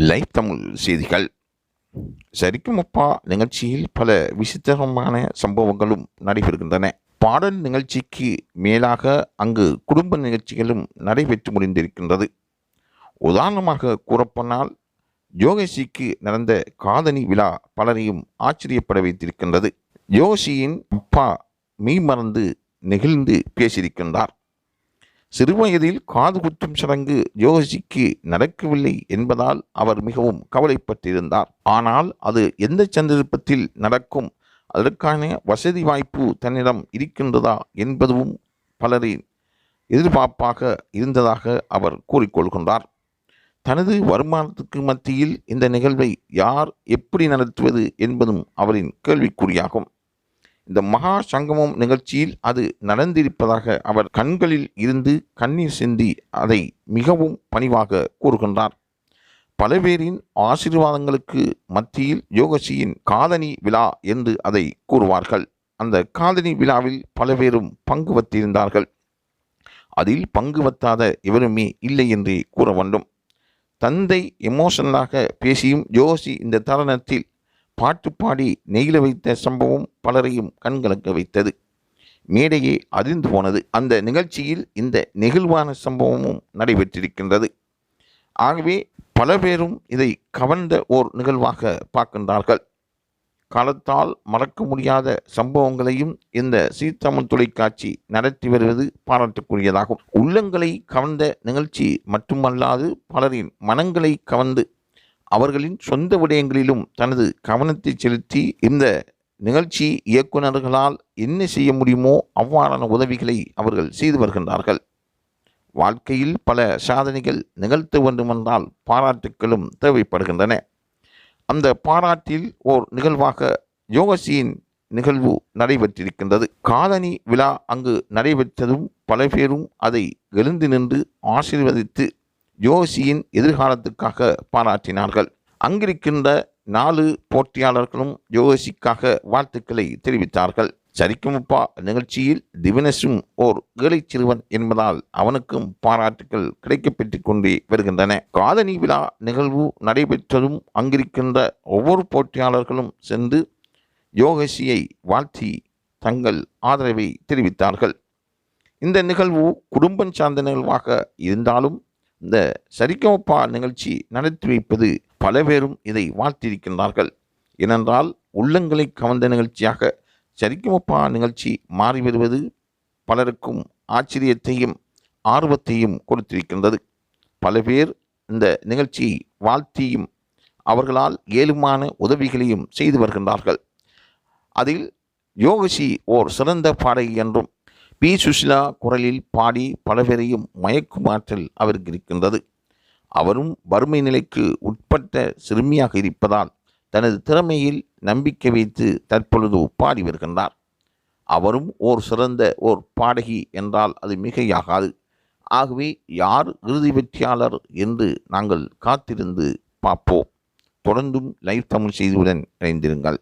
Live Tamil செய்திகள். சரிக்குமப்பா நிகழ்ச்சியில் பல விசித்திரமான சம்பவங்களும் நடைபெறுகின்றன. பாடல் நிகழ்ச்சிக்கு மேலாக அங்கு குடும்ப நிகழ்ச்சிகளும் நடைபெற்று முடிந்திருக்கின்றது. உதாரணமாக கூறப்போனால், யோகேஷிக்கு நடந்த காதணி விழா பலரையும் ஆச்சரியப்பட வைத்திருக்கின்றது. யோகேஷியின் அப்பா மெய்மறந்து நெகிழ்ந்து பேசியிருக்கின்றார். சிறுவயதில் காது குத்தும் சடங்கு யோகேஷிக்கு நடக்கவில்லை என்பதால் அவர் மிகவும் கவலைப்பட்டிருந்தார். ஆனால் அது எந்த சந்தர்ப்பத்தில் நடக்கும், அதற்கான வசதி வாய்ப்பு தன்னிடம் இருக்கின்றதா என்பதும் பலரின் எதிர்பார்ப்பாக இருந்ததாக அவர் கூறிக்கொள்கின்றார். தனது வருமானத்துக்கு மத்தியில் இந்த நிகழ்வை யார் எப்படி நடத்துவது என்பதும் அவரின் கேள்விக்குறியாகும். இந்த மகா சங்கமம் நிகழ்ச்சியில் அது நடந்திருப்பதாக அவர் கண்களில் இருந்து கண்ணீர் சிந்தி அதை மிகவும் பணிவாக கூறுகின்றார். பல பேரின் ஆசீர்வாதங்களுக்கு மத்தியில் யோகேஷியின் காதணி விழா என்று அதை கூறுவார்கள். அந்த காதணி விழாவில் பல பேரும் பங்கு வைத்திருந்தார்கள். அதில் பங்கு வைத்தாத எவருமே இல்லை என்றே கூற வேண்டும். தந்தை எமோஷனலாக பேசியும் யோகேஷி இந்த தருணத்தில் பாட்டு பாடி நெகிழ வைத்த சம்பவம் பலரையும் கண்கலக்க வைத்தது. மேடையே அதிர்ந்து போனது. அந்த நிகழ்ச்சியில் இந்த நெகிழ்வான சம்பவமும் நடைபெற்றிருக்கின்றது. ஆகவே பல பேரும் இதை கவர்ந்த ஓர் நிகழ்வாக பார்க்கின்றார்கள். காலத்தால் மறக்க முடியாத சம்பவங்களையும் இந்த சீர்தமிழ் தொலைக்காட்சி நடத்தி வருவது பாராட்டுக்குரியதாகும். உள்ளங்களை கவர்ந்த நிகழ்ச்சி மட்டுமல்லாது பலரின் மனங்களை கவர்ந்து அவர்களின் சொந்த விடயங்களிலும் தனது கவனத்தை செலுத்தி இந்த நிகழ்ச்சி இயக்குநர்களால் என்ன செய்ய முடியுமோ அவ்வாறான உதவிகளை அவர்கள் செய்து வருகின்றார்கள். வாழ்க்கையில் பல சாதனைகள் நிகழ்த்த வேண்டுமென்றால் பாராட்டுக்களும் தேவைப்படுகின்றன. அந்த பாராட்டில் ஓர் நிகழ்வாக யோகேஷியின் நிகழ்வு நடைபெற்றிருக்கின்றது. காதணி விழா அங்கு நடைபெற்றதும் பல பேரும் அதை எழுந்து நின்று ஆசீர்வதித்து யோகேஷியின் எதிர்காலத்துக்காக பாராட்டினார்கள். அங்கிருக்கின்ற 4 போட்டியாளர்களும் யோகேஷிக்காக வாழ்த்துக்களை தெரிவித்தார்கள். சரிக்குமப்பா நிகழ்ச்சியில் திவினேஷும் ஓர் ஏழை சிறுவன் என்பதால் அவனுக்கும் பாராட்டுக்கள் கிடைக்கப்பெற்று கொண்டே வருகின்றன. காதணி விழா நிகழ்வு நடைபெற்றதும் அங்கிருக்கின்ற ஒவ்வொரு போட்டியாளர்களும் சென்று யோகேஷியை வாழ்த்தி தங்கள் ஆதரவை தெரிவித்தார்கள். இந்த நிகழ்வு குடும்பம் சார்ந்த நிகழ்வாக இருந்தாலும் இந்த சரிகமபா நிகழ்ச்சி நடத்தி வைப்பது பல பேரும் இதை வாழ்த்தியிருக்கின்றார்கள். ஏனென்றால் உள்ளங்களை கவர்ந்த நிகழ்ச்சியாக சரிகமபா நிகழ்ச்சி மாறி வருவது பலருக்கும் ஆச்சரியத்தையும் ஆர்வத்தையும் கொடுத்திருக்கின்றது. பல பேர் இந்த நிகழ்ச்சியை வாழ்த்தியும் அவர்களால் ஏழுமான உதவிகளையும் செய்து வருகின்றார்கள். அதில் யோகேஷி ஓர் சிறந்த பாடகி என்றும் பி. சுஷீலா குரலில் பாடி பல பேரையும் மயக்கும் ஆற்றல் அவருக்கு இருக்கின்றது. அவரும் வறுமை நிலைக்கு உட்பட்ட சிறுமியாக இருப்பதால் தனது திறமையில் நம்பிக்கை வைத்து தற்பொழுது பாடி வருகின்றார். அவரும் ஓர் சிறந்த ஓர் பாடகி என்றால் அது மிகையாகாது. ஆகவே யார் இறுதி வெற்றியாளர் என்று நாங்கள் காத்திருந்து பார்ப்போம். தொடர்ந்தும் லைவ் தமிழ் செய்தியுடன் இணைந்திருங்கள்.